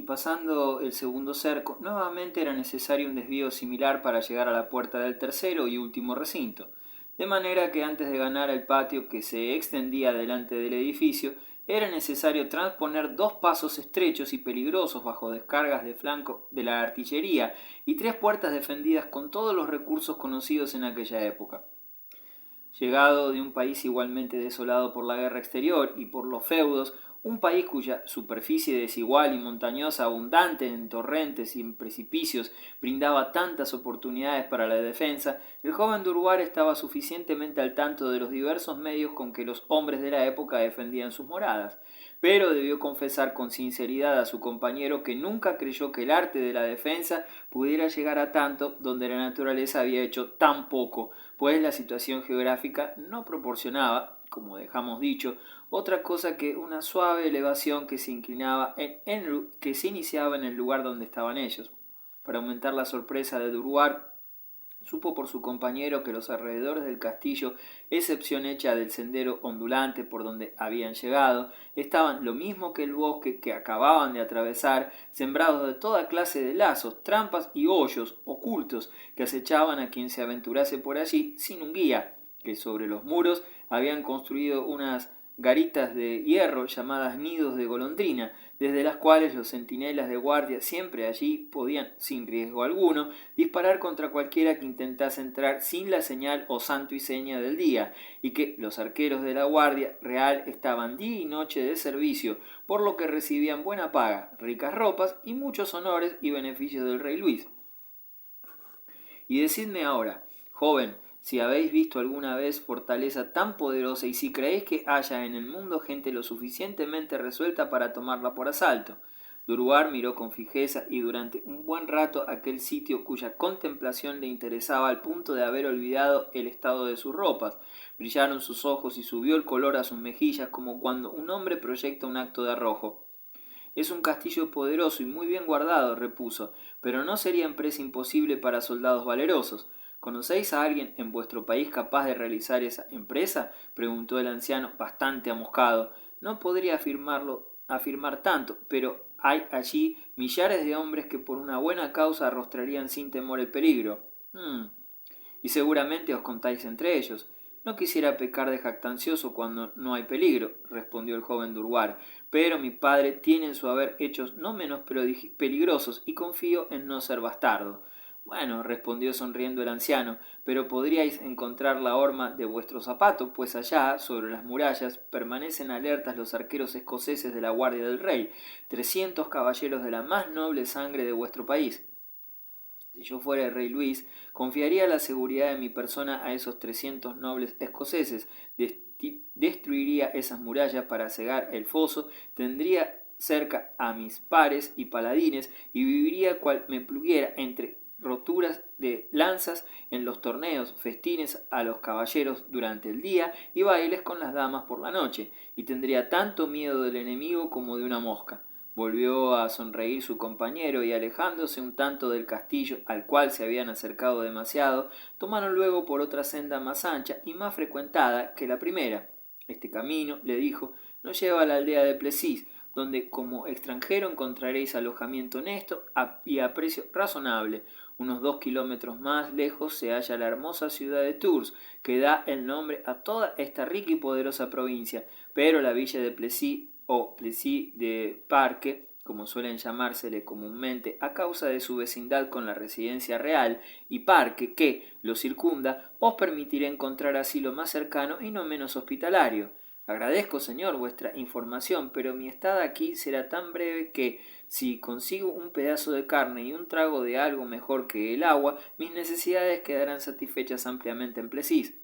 pasando el segundo cerco, nuevamente era necesario un desvío similar para llegar a la puerta del tercero y último recinto, de manera que antes de ganar el patio que se extendía delante del edificio, era necesario transponer 2 pasos estrechos y peligrosos bajo descargas de flanco de la artillería y 3 puertas defendidas con todos los recursos conocidos en aquella época. Llegado de un país igualmente desolado por la guerra exterior y por los feudos, un país cuya superficie desigual y montañosa, abundante en torrentes y en precipicios, brindaba tantas oportunidades para la defensa, el joven Durward estaba suficientemente al tanto de los diversos medios con que los hombres de la época defendían sus moradas, pero debió confesar con sinceridad a su compañero que nunca creyó que el arte de la defensa pudiera llegar a tanto donde la naturaleza había hecho tan poco, pues la situación geográfica no proporcionaba, como dejamos dicho, otra cosa que una suave elevación que se que se iniciaba en el lugar donde estaban ellos. Para aumentar la sorpresa de Durward, supo por su compañero que los alrededores del castillo, excepción hecha del sendero ondulante por donde habían llegado, estaban lo mismo que el bosque que acababan de atravesar, sembrados de toda clase de lazos, trampas y hoyos ocultos que acechaban a quien se aventurase por allí sin un guía, que sobre los muros habían construido unas garitas de hierro llamadas nidos de golondrina, desde las cuales los centinelas de guardia siempre allí podían, sin riesgo alguno, disparar contra cualquiera que intentase entrar sin la señal o santo y seña del día, y que los arqueros de la guardia real estaban día y noche de servicio, por lo que recibían buena paga, ricas ropas y muchos honores y beneficios del rey Luis. Y decidme ahora, joven, si habéis visto alguna vez fortaleza tan poderosa y si creéis que haya en el mundo gente lo suficientemente resuelta para tomarla por asalto. Durward miró con fijeza y durante un buen rato aquel sitio cuya contemplación le interesaba al punto de haber olvidado el estado de sus ropas. Brillaron sus ojos y subió el color a sus mejillas como cuando un hombre proyecta un acto de arrojo. Es un castillo poderoso y muy bien guardado, repuso, pero no sería empresa imposible para soldados valerosos. ¿Conocéis a alguien en vuestro país capaz de realizar esa empresa? Preguntó el anciano, bastante amoscado. No podría afirmar tanto, pero hay allí millares de hombres que por una buena causa arrostrarían sin temor el peligro. Y seguramente os contáis entre ellos. No quisiera pecar de jactancioso cuando no hay peligro, respondió el joven Durward, pero mi padre tiene en su haber hechos no menos peligrosos y confío en no ser bastardo. Bueno, respondió sonriendo el anciano, pero podríais encontrar la horma de vuestro zapato, pues allá, sobre las murallas, permanecen alertas los arqueros escoceses de la guardia del rey, 300 caballeros de la más noble sangre de vuestro país. Si yo fuera el rey Luis, confiaría la seguridad de mi persona a esos 300 nobles escoceses, destruiría esas murallas para cegar el foso, tendría cerca a mis pares y paladines y viviría cual me pluguiera entre roturas de lanzas en los torneos, festines a los caballeros durante el día y bailes con las damas por la noche, y tendría tanto miedo del enemigo como de una mosca. Volvió a sonreír su compañero y alejándose un tanto del castillo al cual se habían acercado demasiado, tomaron luego por otra senda más ancha y más frecuentada que la primera. Este camino, le dijo, nos lleva a la aldea de Plessis, donde como extranjero encontraréis alojamiento honesto y a precio razonable. Unos 2 kilómetros más lejos se halla la hermosa ciudad de Tours, que da el nombre a toda esta rica y poderosa provincia, pero la villa de Plessis o Plessis de Parque, como suelen llamársele comúnmente, a causa de su vecindad con la residencia real y parque que lo circunda, os permitirá encontrar asilo más cercano y no menos hospitalario. Agradezco, señor, vuestra información, pero mi estada aquí será tan breve que, si consigo un pedazo de carne y un trago de algo mejor que el agua, mis necesidades quedarán satisfechas ampliamente en Plessis.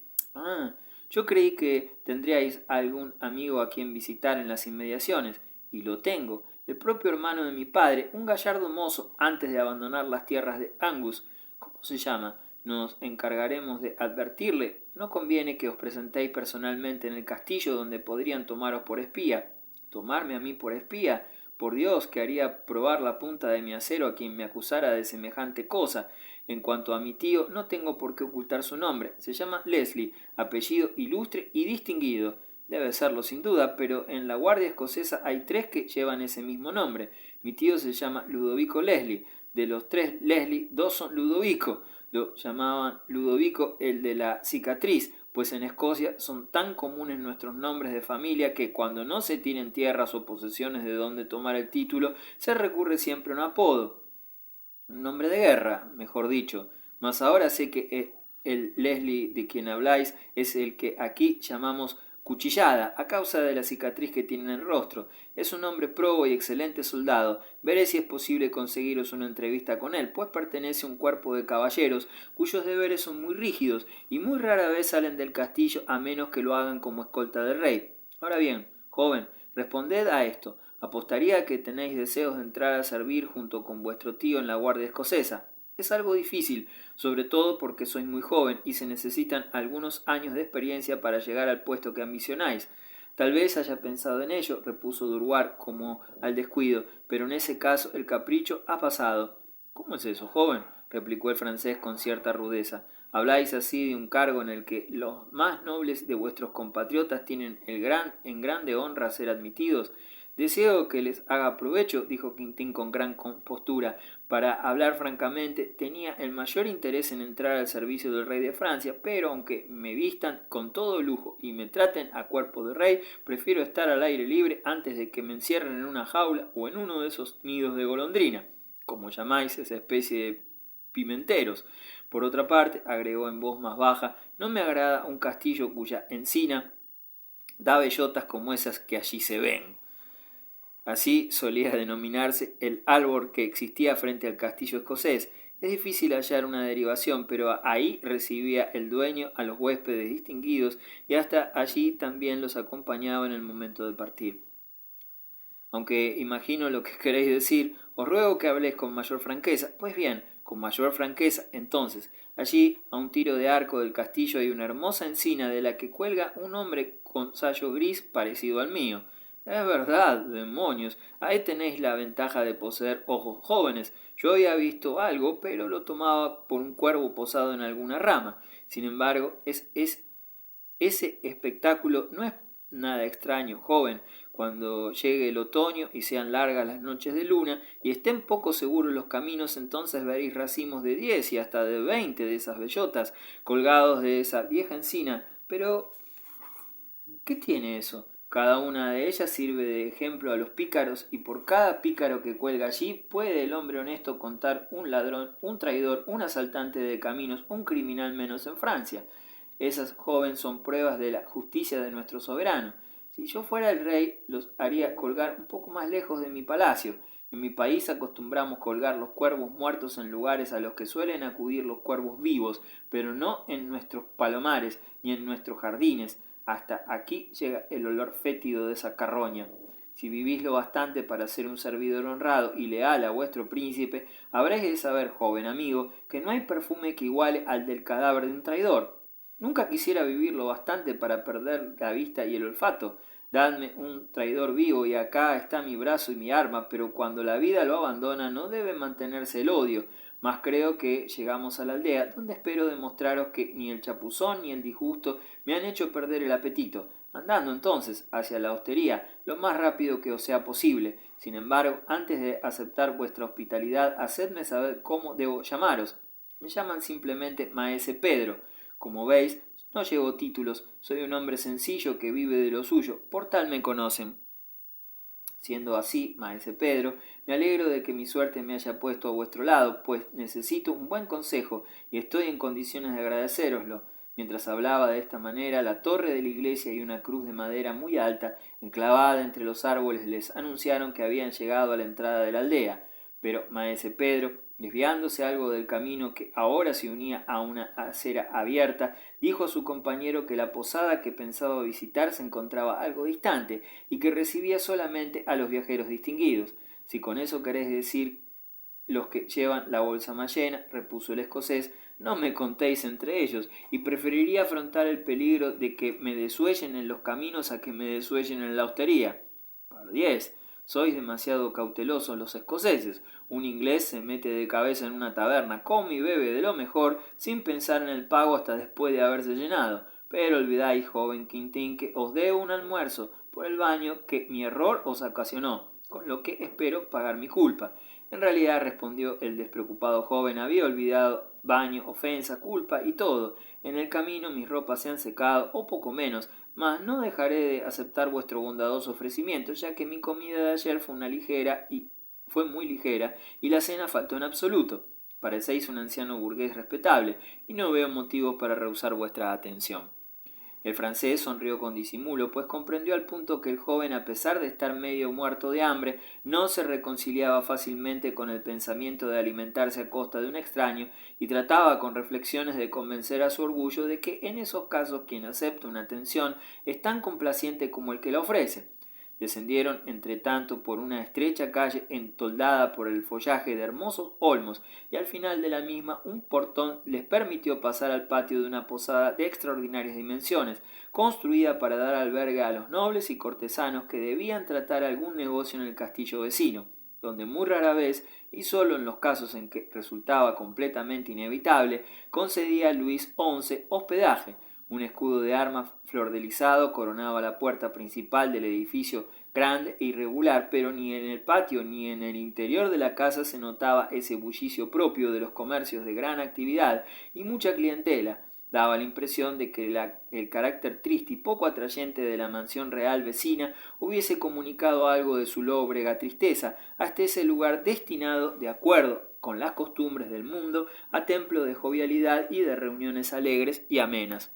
Yo creí que tendríais algún amigo a quien visitar en las inmediaciones, y lo tengo, el propio hermano de mi padre, un gallardo mozo, antes de abandonar las tierras de Angus. ¿Cómo se llama? Nos encargaremos de advertirle. No conviene que os presentéis personalmente en el castillo donde podrían tomaros por espía. ¿Tomarme a mí por espía? Por Dios, que haría probar la punta de mi acero a quien me acusara de semejante cosa. En cuanto a mi tío, no tengo por qué ocultar su nombre. Se llama Leslie, apellido ilustre y distinguido. Debe serlo sin duda, pero en la Guardia Escocesa hay 3 que llevan ese mismo nombre. Mi tío se llama Ludovico Leslie. De los 3 Leslie, 2 son Ludovico. Lo llamaban Ludovico el de la cicatriz, pues en Escocia son tan comunes nuestros nombres de familia que cuando no se tienen tierras o posesiones de donde tomar el título, se recurre siempre a un apodo. Un nombre de guerra, mejor dicho. Mas ahora sé que el Leslie de quien habláis es el que aquí llamamos Cuchillada, a causa de la cicatriz que tiene en el rostro. Es un hombre probo y excelente soldado. Veré si es posible conseguiros una entrevista con él, pues pertenece a un cuerpo de caballeros cuyos deberes son muy rígidos y muy rara vez salen del castillo a menos que lo hagan como escolta del rey. Ahora bien, joven, responded a esto. ¿Apostaría que tenéis deseos de entrar a servir junto con vuestro tío en la Guardia Escocesa? Es algo difícil, sobre todo porque sois muy joven y se necesitan algunos años de experiencia para llegar al puesto que ambicionáis. Tal vez haya pensado en ello, repuso Durward como al descuido, pero en ese caso el capricho ha pasado. ¿Cómo es eso, joven? Replicó el francés con cierta rudeza. Habláis así de un cargo en el que los más nobles de vuestros compatriotas tienen en grande honra ser admitidos. Deseo que les haga provecho, dijo Quintín con gran compostura. Para hablar francamente, tenía el mayor interés en entrar al servicio del rey de Francia, pero aunque me vistan con todo lujo y me traten a cuerpo de rey, prefiero estar al aire libre antes de que me encierren en una jaula o en uno de esos nidos de golondrina, como llamáis esa especie de pimenteros. Por otra parte, agregó en voz más baja, no me agrada un castillo cuya encina da bellotas como esas que allí se ven. Así solía denominarse el árbol que existía frente al castillo escocés. Es difícil hallar una derivación, pero ahí recibía el dueño a los huéspedes distinguidos y hasta allí también los acompañaba en el momento de partir. Aunque imagino lo que queréis decir, os ruego que habléis con mayor franqueza. Pues bien, con mayor franqueza, entonces, allí, a un tiro de arco del castillo hay una hermosa encina de la que cuelga un hombre con sayo gris parecido al mío. Es verdad, demonios, ahí tenéis la ventaja de poseer ojos jóvenes. Yo había visto algo, pero lo tomaba por un cuervo posado en alguna rama. Sin embargo, ese espectáculo no es nada extraño, joven. Cuando llegue el otoño y sean largas las noches de luna y estén poco seguros los caminos, entonces veréis racimos de 10 y hasta de 20 de esas bellotas colgados de esa vieja encina. Pero, ¿qué tiene eso? Cada una de ellas sirve de ejemplo a los pícaros, y por cada pícaro que cuelga allí puede el hombre honesto contar un ladrón, un traidor, un asaltante de caminos, un criminal menos en Francia. Esas jóvenes son pruebas de la justicia de nuestro soberano. Si yo fuera el rey, los haría colgar un poco más lejos de mi palacio. En mi país acostumbramos colgar los cuervos muertos en lugares a los que suelen acudir los cuervos vivos, pero no en nuestros palomares ni en nuestros jardines. Hasta aquí llega el olor fétido de esa carroña. Si vivís lo bastante para ser un servidor honrado y leal a vuestro príncipe, habréis de saber, joven amigo, que no hay perfume que iguale al del cadáver de un traidor. Nunca quisiera vivir lo bastante para perder la vista y el olfato. Dadme un traidor vivo y acá está mi brazo y mi arma, pero cuando la vida lo abandona no debe mantenerse el odio. Mas creo que llegamos a la aldea, donde espero demostraros que ni el chapuzón ni el disgusto me han hecho perder el apetito, andando entonces hacia la hostería lo más rápido que os sea posible. Sin embargo, antes de aceptar vuestra hospitalidad, hacedme saber cómo debo llamaros. Me llaman simplemente Maese Pedro. Como veis, no llevo títulos, soy un hombre sencillo que vive de lo suyo, por tal me conocen. Siendo así, maese Pedro, me alegro de que mi suerte me haya puesto a vuestro lado, pues necesito un buen consejo y estoy en condiciones de agradecéroslo. Mientras hablaba de esta manera, la torre de la iglesia y una cruz de madera muy alta, enclavada entre los árboles, les anunciaron que habían llegado a la entrada de la aldea. Pero maese Pedro, desviándose algo del camino que ahora se unía a una acera abierta, dijo a su compañero que la posada que pensaba visitar se encontraba algo distante y que recibía solamente a los viajeros distinguidos. Si con eso queréis decir los que llevan la bolsa más llena, repuso el escocés, no me contéis entre ellos, y preferiría afrontar el peligro de que me desuellen en los caminos a que me desuellen en la hostería. Pardiez, sois demasiado cautelosos los escoceses. Un inglés se mete de cabeza en una taberna, come y bebe de lo mejor, sin pensar en el pago hasta después de haberse llenado. pero olvidáis, joven Quintín, que os debo un almuerzo por el baño que mi error os ocasionó, con lo que espero pagar mi culpa. En realidad, respondió el despreocupado joven, había olvidado baño, ofensa, culpa y todo. En el camino mis ropas se han secado, o poco menos, mas no dejaré de aceptar vuestro bondadoso ofrecimiento, ya que mi comida de ayer fue muy ligera, y la cena faltó en absoluto. Parecéis un anciano burgués respetable, y no veo motivos para rehusar vuestra atención. El francés sonrió con disimulo, pues comprendió al punto que el joven, a pesar de estar medio muerto de hambre, no se reconciliaba fácilmente con el pensamiento de alimentarse a costa de un extraño, y trataba con reflexiones de convencer a su orgullo de que en esos casos quien acepta una atención es tan complaciente como el que la ofrece. Descendieron, entre tanto, por una estrecha calle entoldada por el follaje de hermosos olmos, y al final de la misma un portón les permitió pasar al patio de una posada de extraordinarias dimensiones, construida para dar albergue a los nobles y cortesanos que debían tratar algún negocio en el castillo vecino, donde muy rara vez, y sólo en los casos en que resultaba completamente inevitable, concedía Luis XI hospedaje. Un escudo de armas flordelizado coronaba la puerta principal del edificio, grande e irregular, pero ni en el patio ni en el interior de la casa se notaba ese bullicio propio de los comercios de gran actividad y mucha clientela. Daba la impresión de que el carácter triste y poco atrayente de la mansión real vecina hubiese comunicado algo de su lóbrega tristeza hasta ese lugar destinado, de acuerdo con las costumbres del mundo, a templo de jovialidad y de reuniones alegres y amenas.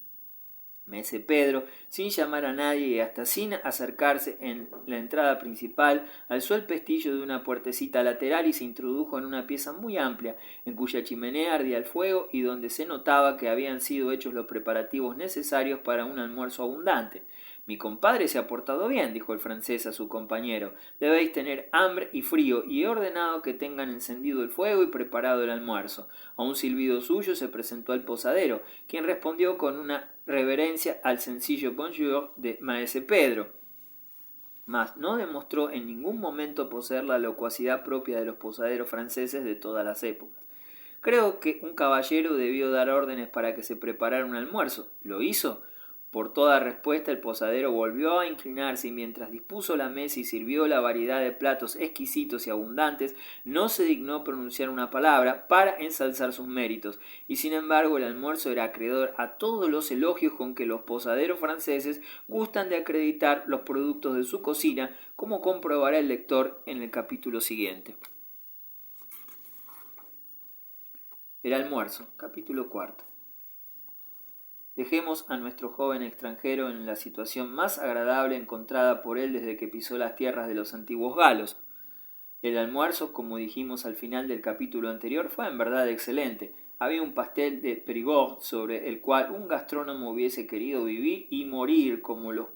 Maese Pedro, sin llamar a nadie y hasta sin acercarse en la entrada principal, alzó el pestillo de una puertecita lateral y se introdujo en una pieza muy amplia, en cuya chimenea ardía el fuego y donde se notaba que habían sido hechos los preparativos necesarios para un almuerzo abundante. Mi compadre se ha portado bien, dijo el francés a su compañero. Debéis tener hambre y frío, y he ordenado que tengan encendido el fuego y preparado el almuerzo. A un silbido suyo se presentó el posadero, quien respondió con una reverencia al sencillo bonjour de maese Pedro, mas no demostró en ningún momento poseer la locuacidad propia de los posaderos franceses de todas las épocas. Creo que un caballero debió dar órdenes para que se preparara un almuerzo. ¿Lo hizo? Por toda respuesta el posadero volvió a inclinarse y mientras dispuso la mesa y sirvió la variedad de platos exquisitos y abundantes, no se dignó pronunciar una palabra para ensalzar sus méritos, y sin embargo el almuerzo era acreedor a todos los elogios con que los posaderos franceses gustan de acreditar los productos de su cocina, como comprobará el lector en el capítulo siguiente. El almuerzo, capítulo 4. Dejemos a nuestro joven extranjero en la situación más agradable encontrada por él desde que pisó las tierras de los antiguos galos. El almuerzo, como dijimos al final del capítulo anterior, fue en verdad excelente. Había un pastel de Périgord sobre el cual un gastrónomo hubiese querido vivir y morir como los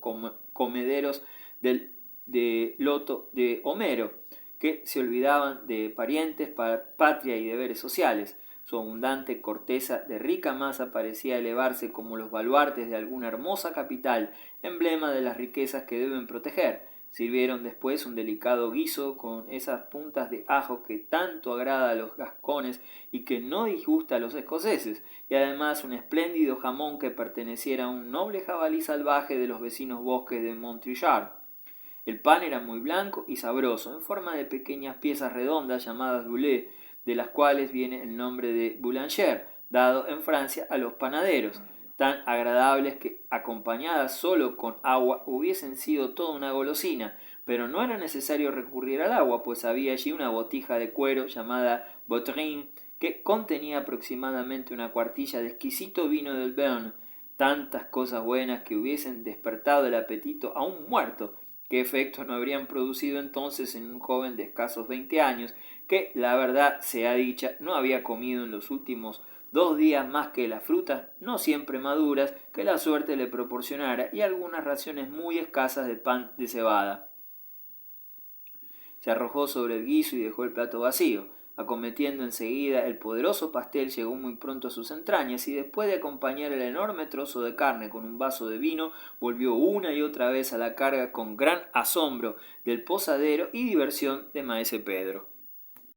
comederos de Loto de Homero, que se olvidaban de parientes, patria y deberes sociales. Su abundante corteza de rica masa parecía elevarse como los baluartes de alguna hermosa capital, emblema de las riquezas que deben proteger. Sirvieron después un delicado guiso con esas puntas de ajo que tanto agrada a los gascones y que no disgusta a los escoceses, y además un espléndido jamón que perteneciera a un noble jabalí salvaje de los vecinos bosques de Montrillard. El pan era muy blanco y sabroso, en forma de pequeñas piezas redondas llamadas boulets, de las cuales viene el nombre de boulanger, dado en Francia a los panaderos, tan agradables que, acompañadas solo con agua, hubiesen sido toda una golosina, pero no era necesario recurrir al agua, pues había allí una botija de cuero llamada Botrin, que contenía aproximadamente una cuartilla de exquisito vino del Béarn, tantas cosas buenas que hubiesen despertado el apetito a un muerto. ¿Qué efecto no habrían producido entonces en un joven de escasos 20 años, que, la verdad sea dicha, no había comido en los últimos 2 días más que las frutas, no siempre maduras, que la suerte le proporcionara, y algunas raciones muy escasas de pan de cebada? Se arrojó sobre el guiso y dejó el plato vacío. Acometiendo enseguida el poderoso pastel, llegó muy pronto a sus entrañas y después de acompañar el enorme trozo de carne con un vaso de vino, volvió una y otra vez a la carga con gran asombro del posadero y diversión de maese Pedro.